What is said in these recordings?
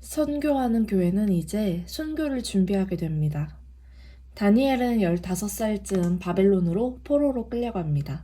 선교하는 교회는 이제 순교를 준비하게 됩니다. 다니엘은 15살쯤 바벨론으로 포로로 끌려갑니다.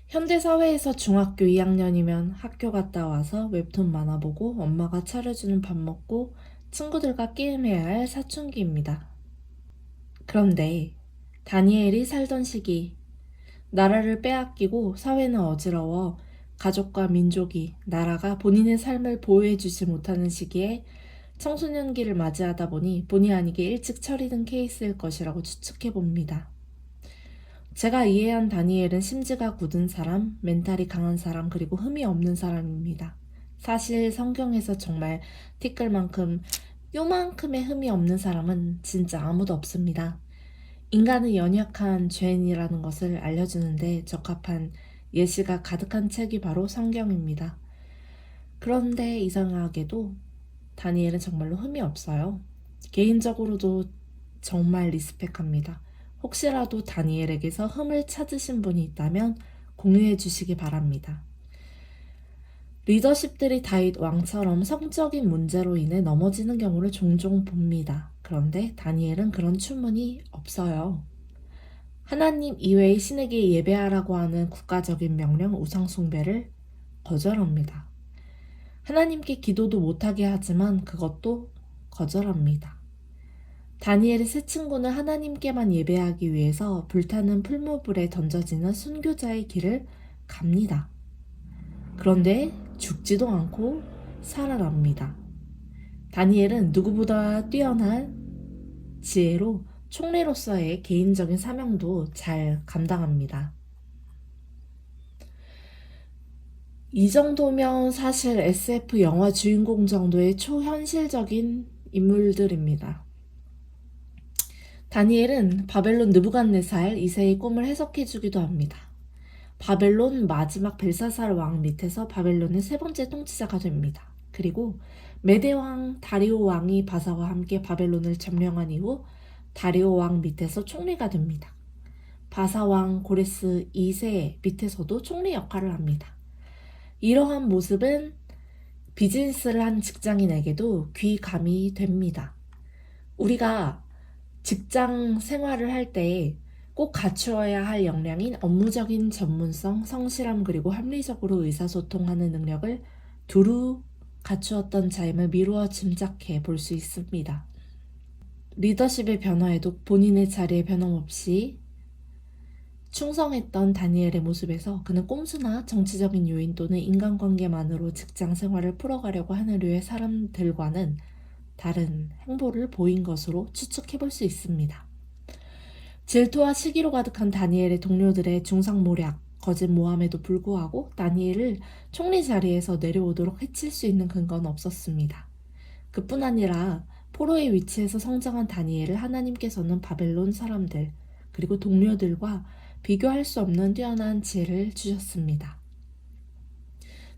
현대사회에서 중학교 2학년이면 학교 갔다 와서 웹툰 만화 보고 엄마가 차려주는 밥 먹고 친구들과 게임해야 할 사춘기입니다. 그런데 다니엘이 살던 시기, 나라를 빼앗기고 사회는 어지러워 가족과 민족이, 나라가 본인의 삶을 보호해주지 못하는 시기에 청소년기를 맞이하다 보니 본의 아니게 일찍 처리된 케이스일 것이라고 추측해 봅니다. 제가 이해한 다니엘은 심지가 굳은 사람, 멘탈이 강한 사람, 그리고 흠이 없는 사람입니다. 사실 성경에서 정말 티끌만큼 요만큼의 흠이 없는 사람은 진짜 아무도 없습니다. 인간은 연약한 죄인이라는 것을 알려주는데 적합한 예시가 가득한 책이 바로 성경입니다. 그런데 이상하게도 다니엘은 정말로 흠이 없어요. 개인적으로도 정말 리스펙합니다. 혹시라도 다니엘에게서 흠을 찾으신 분이 있다면 공유해 주시기 바랍니다. 리더십들이 다윗 왕처럼 성적인 문제로 인해 넘어지는 경우를 종종 봅니다. 그런데 다니엘은 그런 추문이 없어요. 하나님 이외의 신에게 예배하라고 하는 국가적인 명령 우상숭배를 거절합니다. 하나님께 기도도 못하게 하지만 그것도 거절합니다. 다니엘의 세 친구는 하나님께만 예배하기 위해서 불타는 풀무불에 던져지는 순교자의 길을 갑니다. 그런데 죽지도 않고 살아납니다. 다니엘은 누구보다 뛰어난 지혜로 총리로서의 개인적인 사명도 잘 감당합니다. 이 정도면 사실 SF 영화 주인공 정도의 초현실적인 인물들입니다. 다니엘은 바벨론 느부갓네살 2세의 꿈을 해석해주기도 합니다. 바벨론 마지막 벨사살 왕 밑에서 바벨론의 세 번째 통치자가 됩니다. 그리고 메대 왕 다리오 왕이 바사와 함께 바벨론을 점령한 이후 다리오 왕 밑에서 총리가 됩니다. 바사 왕 고레스 2세 밑에서도 총리 역할을 합니다. 이러한 모습은 비즈니스를 한 직장인에게도 귀감이 됩니다. 우리가 직장 생활을 할 때 꼭 갖추어야 할 역량인 업무적인 전문성, 성실함, 그리고 합리적으로 의사소통하는 능력을 두루 갖추었던 자임을 미루어 짐작해 볼 수 있습니다. 리더십의 변화에도 본인의 자리에 변함없이 충성했던 다니엘의 모습에서 그는 꼼수나 정치적인 요인 또는 인간관계만으로 직장 생활을 풀어가려고 하는 류의 사람들과는 다른 행보를 보인 것으로 추측해 볼 수 있습니다. 질투와 시기로 가득한 다니엘의 동료들의 중상모략, 거짓 모함에도 불구하고 다니엘을 총리 자리에서 내려오도록 해칠 수 있는 근거는 없었습니다. 그뿐 아니라 포로의 위치에서 성장한 다니엘을 하나님께서는 바벨론 사람들 그리고 동료들과 비교할 수 없는 뛰어난 지혜를 주셨습니다.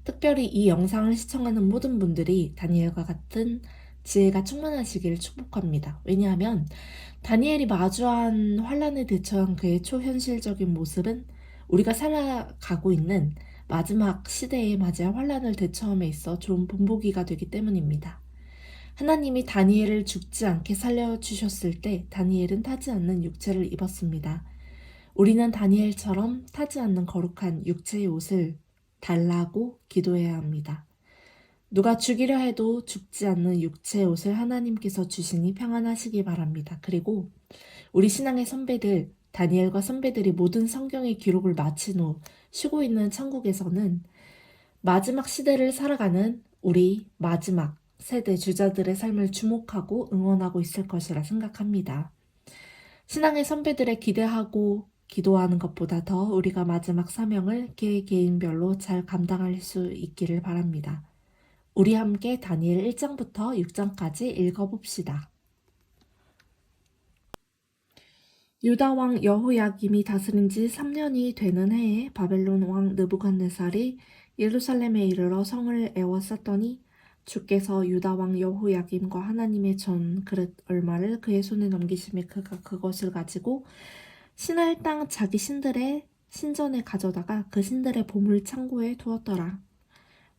특별히 이 영상을 시청하는 모든 분들이 다니엘과 같은 지혜가 충만하시기를 축복합니다. 왜냐하면 다니엘이 마주한 환란에 대처한 그의 초현실적인 모습은 우리가 살아가고 있는 마지막 시대에 맞이할 환란을 대처함에 있어 좋은 본보기가 되기 때문입니다. 하나님이 다니엘을 죽지 않게 살려주셨을 때 다니엘은 타지 않는 육체를 입었습니다. 우리는 다니엘처럼 타지 않는 거룩한 육체의 옷을 달라고 기도해야 합니다. 누가 죽이려 해도 죽지 않는 육체의 옷을 하나님께서 주시니 평안하시기 바랍니다. 그리고 우리 신앙의 선배들, 다니엘과 선배들이 모든 성경의 기록을 마친 후 쉬고 있는 천국에서는 마지막 시대를 살아가는 우리 마지막 세대 주자들의 삶을 주목하고 응원하고 있을 것이라 생각합니다. 신앙의 선배들의 기대하고 기도하는 것보다 더 우리가 마지막 사명을 개개인별로 잘 감당할 수 있기를 바랍니다. 우리 함께 다니엘 1장부터 6장까지 읽어봅시다. 유다 왕 여호야김이 다스린 지 3년이 되는 해에 바벨론 왕 느부갓네살이 예루살렘에 이르러 성을 에워쌌더니 주께서 유다 왕 여호야김과 하나님의 전 그릇 얼마를 그의 손에 넘기심에 그가 그것을 가지고 신할 땅 자기 신들의 신전에 가져다가 그 신들의 보물 창고에 두었더라.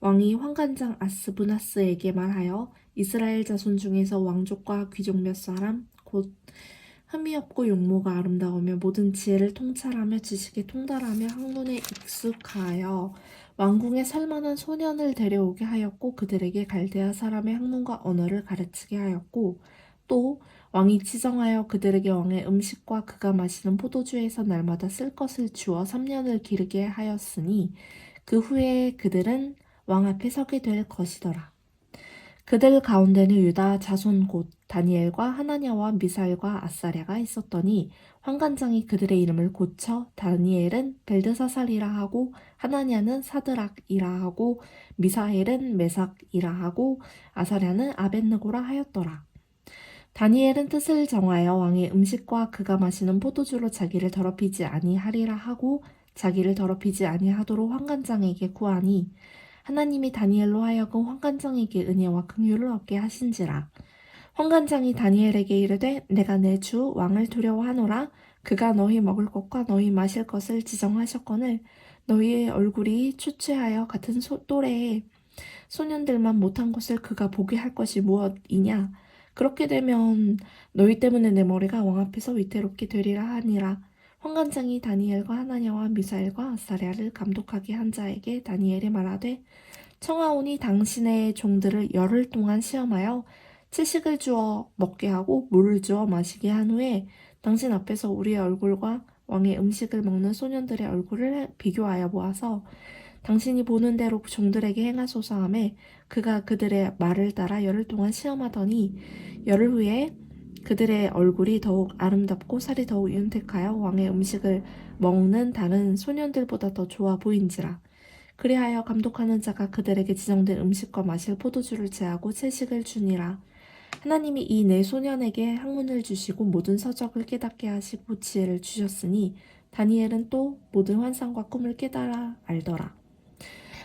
왕이 환관장 아스부나스에게 말하여 이스라엘 자손 중에서 왕족과 귀족 몇 사람 곧 흠이 없고 용모가 아름다우며 모든 지혜를 통찰하며 지식에 통달하며 학문에 익숙하여 왕궁에 살만한 소년을 데려오게 하였고 그들에게 갈대아 사람의 학문과 언어를 가르치게 하였고 또 왕이 지정하여 그들에게 왕의 음식과 그가 마시는 포도주에서 날마다 쓸 것을 주어 3년을 기르게 하였으니 그 후에 그들은 왕 앞에 서게 될 것이더라. 그들 가운데는 유다 자손 곧 다니엘과 하나냐와 미사엘과 아사랴가 있었더니 환관장이 그들의 이름을 고쳐 다니엘은 벨드사살이라 하고 하나냐는 사드락이라 하고 미사엘은 메삭이라 하고 아사랴는 아벳느고라 하였더라. 다니엘은 뜻을 정하여 왕의 음식과 그가 마시는 포도주로 자기를 더럽히지 아니하리라 하고 자기를 더럽히지 아니하도록 환관장에게 구하니 하나님이 다니엘로 하여금 환관장에게 은혜와 긍휼을 얻게 하신지라. 환관장이 다니엘에게 이르되 내가 내 주 왕을 두려워하노라. 그가 너희 먹을 것과 너희 마실 것을 지정하셨거늘 너희의 얼굴이 추취하여 같은 또래의 소년들만 못한 것을 그가 보게 할 것이 무엇이냐. 그렇게 되면 너희 때문에 내 머리가 왕 앞에서 위태롭게 되리라 하니라. 환관장이 다니엘과 하나냐와 미사엘과 아사랴를 감독하게 한 자에게 다니엘이 말하되 청하오니 당신의 종들을 열흘 동안 시험하여 채식을 주어 먹게 하고 물을 주어 마시게 한 후에 당신 앞에서 우리의 얼굴과 왕의 음식을 먹는 소년들의 얼굴을 비교하여 보아서 당신이 보는 대로 종들에게 행하소서 하며 그가 그들의 말을 따라 열흘 동안 시험하더니 열흘 후에 그들의 얼굴이 더욱 아름답고 살이 더욱 윤택하여 왕의 음식을 먹는 다른 소년들보다 더 좋아 보인지라. 그리하여 감독하는 자가 그들에게 지정된 음식과 마실 포도주를 제하고 채식을 주니라. 하나님이 이 네 소년에게 학문을 주시고 모든 서적을 깨닫게 하시고 지혜를 주셨으니 다니엘은 또 모든 환상과 꿈을 깨달아 알더라.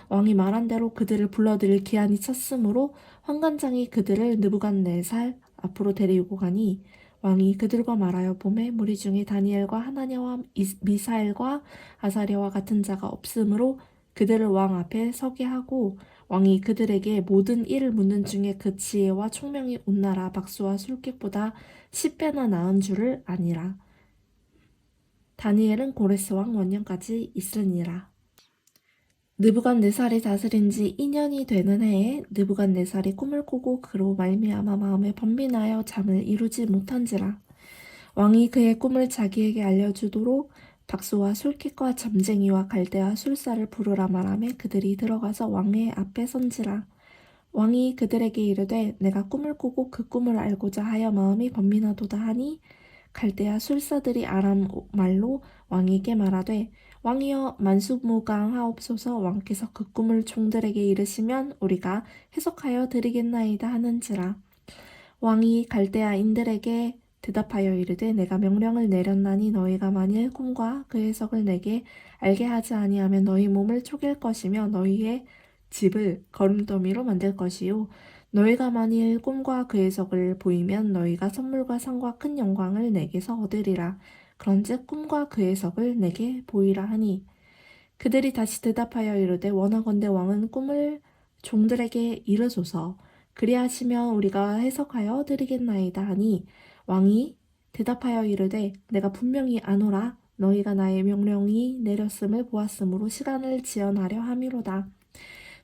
왕이 말한 대로 그들을 불러들일 기한이 찼으므로 환관장이 그들을 느부갓네살 앞으로 데리고 가니 왕이 그들과 말하여 보매 무리 중에 다니엘과 하나냐와 미사엘과 아사랴와 같은 자가 없으므로 그들을 왕 앞에 서게 하고 왕이 그들에게 모든 일을 묻는 중에 그 지혜와 총명이 온 나라 박수와 술객보다 10배나 나은 줄을 아니라. 다니엘은 고레스 왕 원년까지 있으니라. 느부갓네살이 다스린 지 2년이 되는 해에 느부갓네살이 꿈을 꾸고 그로 말미암아 마음에 번민하여 잠을 이루지 못한지라. 왕이 그의 꿈을 자기에게 알려주도록 박수와 술객과 점쟁이와 갈대와 술사를 부르라 말하며 그들이 들어가서 왕의 앞에 선지라. 왕이 그들에게 이르되 내가 꿈을 꾸고 그 꿈을 알고자 하여 마음이 번민하도다 하니 갈대아 술사들이 아람 말로 왕에게 말하되 왕이여 만수무강하옵소서. 왕께서 그 꿈을 종들에게 이르시면 우리가 해석하여 드리겠나이다 하는지라. 왕이 갈대아인들에게 대답하여 이르되 내가 명령을 내렸나니 너희가 만일 꿈과 그 해석을 내게 알게 하지 아니하면 너희 몸을 쪼갤 것이며 너희의 집을 거름더미로 만들 것이요 너희가 만일 꿈과 그 해석을 보이면 너희가 선물과 상과 큰 영광을 내게서 얻으리라. 그런즉 꿈과 그 해석을 내게 보이라 하니 그들이 다시 대답하여 이르되 원하건대 왕은 꿈을 종들에게 이르소서. 그리하시면 우리가 해석하여 드리겠나이다 하니 왕이 대답하여 이르되 내가 분명히 아노라. 너희가 나의 명령이 내렸음을 보았으므로 시간을 지연하려 함이로다.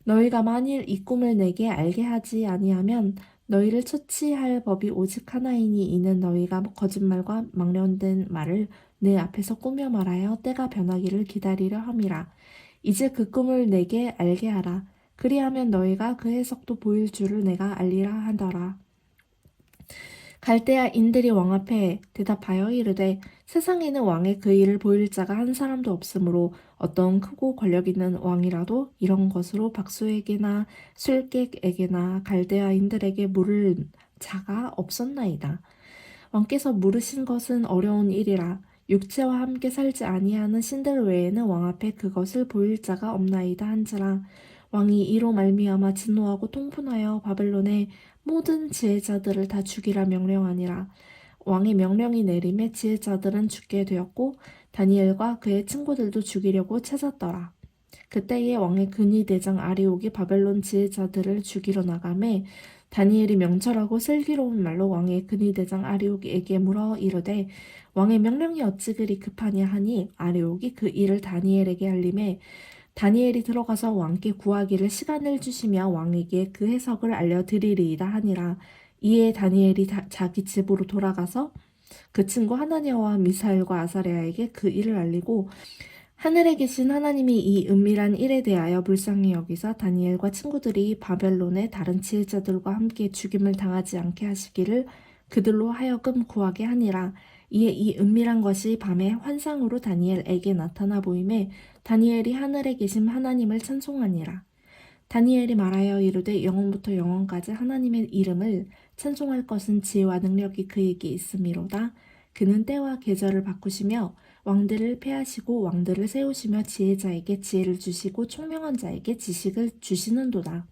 너희가 만일 이 꿈을 내게 알게 하지 아니하면 너희를 처치할 법이 오직 하나이니 이는 너희가 거짓말과 망령된 말을 내 앞에서 꾸며 말하여 때가 변하기를 기다리려 함이라. 이제 그 꿈을 내게 알게 하라. 그리하면 너희가 그 해석도 보일 줄을 내가 알리라 하더라. 갈대아인들이 왕 앞에 대답하여 이르되 세상에는 왕의 그 일을 보일 자가 한 사람도 없으므로 어떤 크고 권력 있는 왕이라도 이런 것으로 박수에게나 술객에게나 갈대아인들에게 물을 자가 없었나이다. 왕께서 물으신 것은 어려운 일이라. 육체와 함께 살지 아니하는 신들 외에는 왕 앞에 그것을 보일 자가 없나이다 한지라. 왕이 이로 말미암아 진노하고 통분하여 바벨론의 모든 지혜자들을 다 죽이라 명령하니라. 왕의 명령이 내림에 지혜자들은 죽게 되었고 다니엘과 그의 친구들도 죽이려고 찾았더라. 그때에 왕의 근위대장 아리옥이 바벨론 지혜자들을 죽이러 나가매 다니엘이 명철하고 슬기로운 말로 왕의 근위대장 아리옥에게 물어 이르되 왕의 명령이 어찌 그리 급하냐 하니 아리옥이 그 일을 다니엘에게 알림해 다니엘이 들어가서 왕께 구하기를 시간을 주시며 왕에게 그 해석을 알려드리리이다 하니라. 이에 다니엘이 자기 집으로 돌아가서 그 친구 하나냐와 미사엘과 아사랴에게 그 일을 알리고 하늘에 계신 하나님이 이 은밀한 일에 대하여 불쌍히 여기사 다니엘과 친구들이 바벨론의 다른 지혜자들과 함께 죽임을 당하지 않게 하시기를 그들로 하여금 구하게 하니라. 이에 이 은밀한 것이 밤에 환상으로 다니엘에게 나타나 보임에 다니엘이 하늘에 계신 하나님을 찬송하니라. 다니엘이 말하여 이르되 영원부터 영원까지 하나님의 이름을 찬송할 것은 지혜와 능력이 그에게 있음이로다. 그는 때와 계절을 바꾸시며 왕들을 패하시고 왕들을 세우시며 지혜자에게 지혜를 주시고 총명한 자에게 지식을 주시는도다.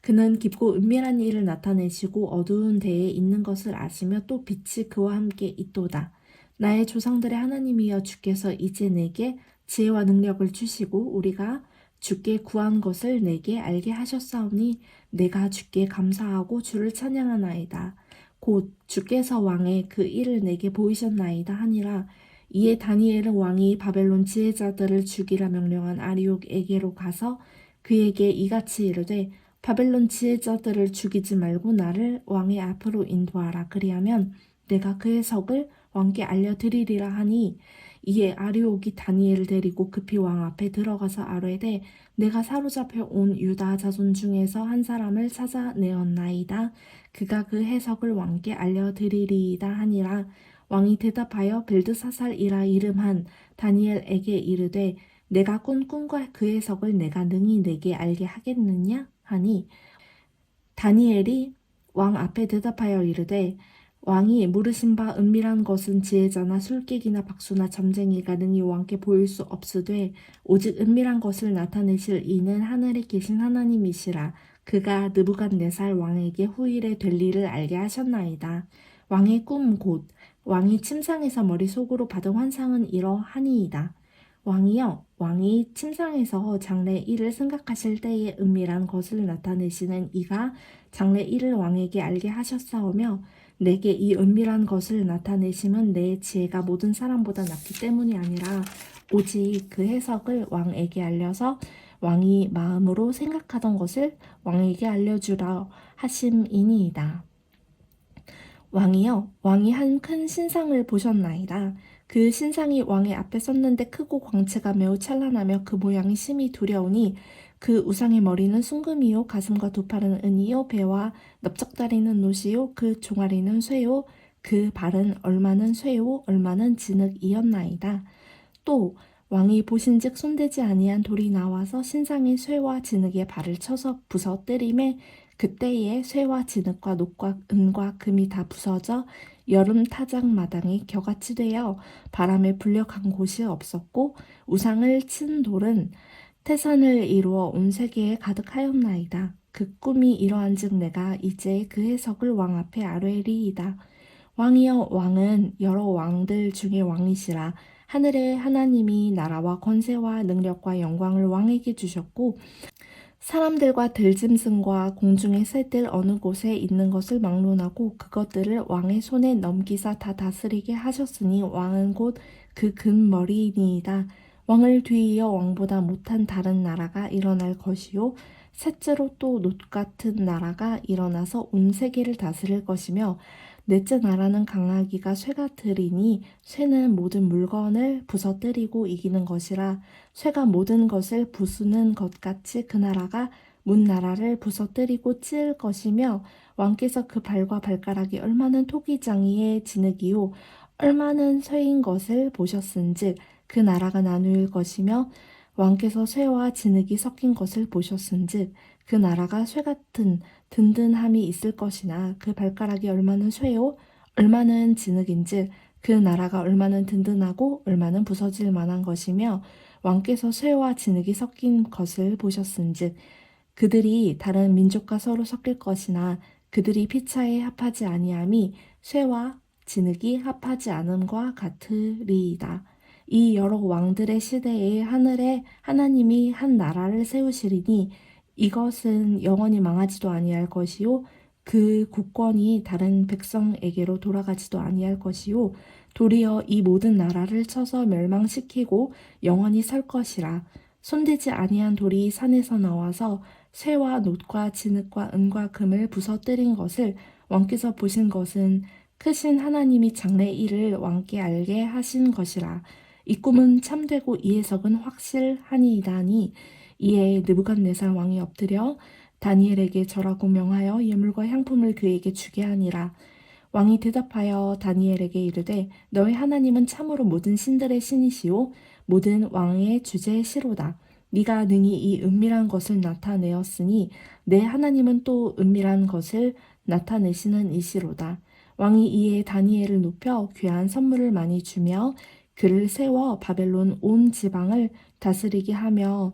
그는 깊고 은밀한 일을 나타내시고 어두운 데에 있는 것을 아시며 또 빛이 그와 함께 있도다. 나의 조상들의 하나님이여 주께서 이제 내게 지혜와 능력을 주시고 우리가 주께 구한 것을 내게 알게 하셨사오니 내가 주께 감사하고 주를 찬양하나이다. 곧 주께서 왕의 그 일을 내게 보이셨나이다 하니라. 이에 다니엘은 왕이 바벨론 지혜자들을 죽이라 명령한 아리옥에게로 가서 그에게 이같이 이르되 바벨론 지혜자들을 죽이지 말고 나를 왕의 앞으로 인도하라. 그리하면 내가 그 해석을 왕께 알려드리리라 하니 이에 아리옥이 다니엘을 데리고 급히 왕 앞에 들어가서 아뢰되 내가 사로잡혀 온 유다 자손 중에서 한 사람을 찾아내었나이다. 그가 그 해석을 왕께 알려드리리이다 하니라. 왕이 대답하여 벨드사살이라 이름한 다니엘에게 이르되 내가 꾼 꿈과 그 해석을 내가 능히 내게 알게 하겠느냐 하니 다니엘이 왕 앞에 대답하여 이르되 왕이 물으신 바 은밀한 것은 지혜자나 술객이나 박수나 점쟁이가 능히 왕께 보일 수 없으되 오직 은밀한 것을 나타내실 이는 하늘에 계신 하나님이시라. 그가 느부갓네살 왕에게 후일에 될 일을 알게 하셨나이다. 왕의 꿈 곧 왕이 침상에서 머릿속으로 받은 환상은 이러하니이다. 왕이여, 왕이 침상에서 장래 일을 생각하실 때에 은밀한 것을 나타내시는 이가 장래 일을 왕에게 알게 하셨사오며 내게 이 은밀한 것을 나타내심은 내 지혜가 모든 사람보다 낫기 때문이 아니라 오직 그 해석을 왕에게 알려서 왕이 마음으로 생각하던 것을 왕에게 알려주라 하심이니이다. 왕이여, 왕이 한 큰 신상을 보셨나이다. 그 신상이 왕의 앞에 섰는데 크고 광채가 매우 찬란하며 그 모양이 심히 두려우니 그 우상의 머리는 순금이요 가슴과 두 팔은 은이요 배와 넓적다리는 노시요 그 종아리는 쇠요 그 발은 얼마는 쇠요 얼마는 진흙이었나이다. 또 왕이 보신즉 손대지 아니한 돌이 나와서 신상의 쇠와 진흙의 발을 쳐서 부서뜨림에 그때에 쇠와 진흙과 녹과 은과 금이 다 부서져 여름 타작 마당이 겨같이 되어 바람에 불려 간 곳이 없었고 우상을 친 돌은 태산을 이루어 온 세계에 가득하였나이다. 그 꿈이 이러한즉 내가 이제 그 해석을 왕 앞에 아뢰리이다. 왕이여, 왕은 여러 왕들 중에 왕이시라. 하늘의 하나님이 나라와 권세와 능력과 영광을 왕에게 주셨고 사람들과 들짐승과 공중의 새들 어느 곳에 있는 것을 막론하고 그것들을 왕의 손에 넘기사 다 다스리게 하셨으니 왕은 곧 그 근머리이니이다. 왕을 뒤이어 왕보다 못한 다른 나라가 일어날 것이요 셋째로 또 놋 같은 나라가 일어나서 온 세계를 다스릴 것이며 넷째 나라는 강하기가 쇠 같으리니 쇠는 모든 물건을 부서뜨리고 이기는 것이라. 쇠가 모든 것을 부수는 것 같이 그 나라가 문 나라를 부서뜨리고 찢을 것이며 왕께서 그 발과 발가락이 얼마는 토기장이의 진흙이요 얼마는 쇠인 것을 보셨은즉 그 나라가 나누일 것이며 왕께서 쇠와 진흙이 섞인 것을 보셨은즉 그 나라가 쇠 같은 든든함이 있을 것이나 그 발가락이 얼마는 쇠요 얼마는 진흙인즉 그 나라가 얼마는 든든하고 얼마는 부서질 만한 것이며 왕께서 쇠와 진흙이 섞인 것을 보셨은즉 그들이 다른 민족과 서로 섞일 것이나 그들이 피차에 합하지 아니함이 쇠와 진흙이 합하지 않음과 같으리이다. 이 여러 왕들의 시대에 하늘에 하나님이 한 나라를 세우시리니 이것은 영원히 망하지도 아니할 것이요 그 국권이 다른 백성에게로 돌아가지도 아니할 것이요 도리어 이 모든 나라를 쳐서 멸망시키고 영원히 설 것이라. 손대지 아니한 돌이 산에서 나와서 쇠와 놋과 진흙과 은과 금을 부서뜨린 것을 왕께서 보신 것은 크신 하나님이 장래 일을 왕께 알게 하신 것이라. 이 꿈은 참되고 이 해석은 확실하니이다니. 이에 느부갓네살 왕이 엎드려 다니엘에게 절하고 명하여 예물과 향품을 그에게 주게 하니라. 왕이 대답하여 다니엘에게 이르되 너희 하나님은 참으로 모든 신들의 신이시요 모든 왕의 주제시로다. 네가 능히 이 은밀한 것을 나타내었으니 내 하나님은 또 은밀한 것을 나타내시는 이시로다. 왕이 이에 다니엘을 높여 귀한 선물을 많이 주며 그를 세워 바벨론 온 지방을 다스리게 하며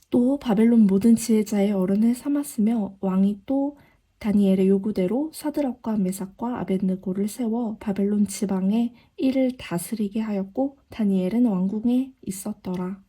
또 바벨론 모든 지혜자의 어른을 삼았으며 왕이 또 다니엘의 요구대로 사드락과 메삭과 아벳느고를 세워 바벨론 지방의 일을 다스리게 하였고 다니엘은 왕궁에 있었더라.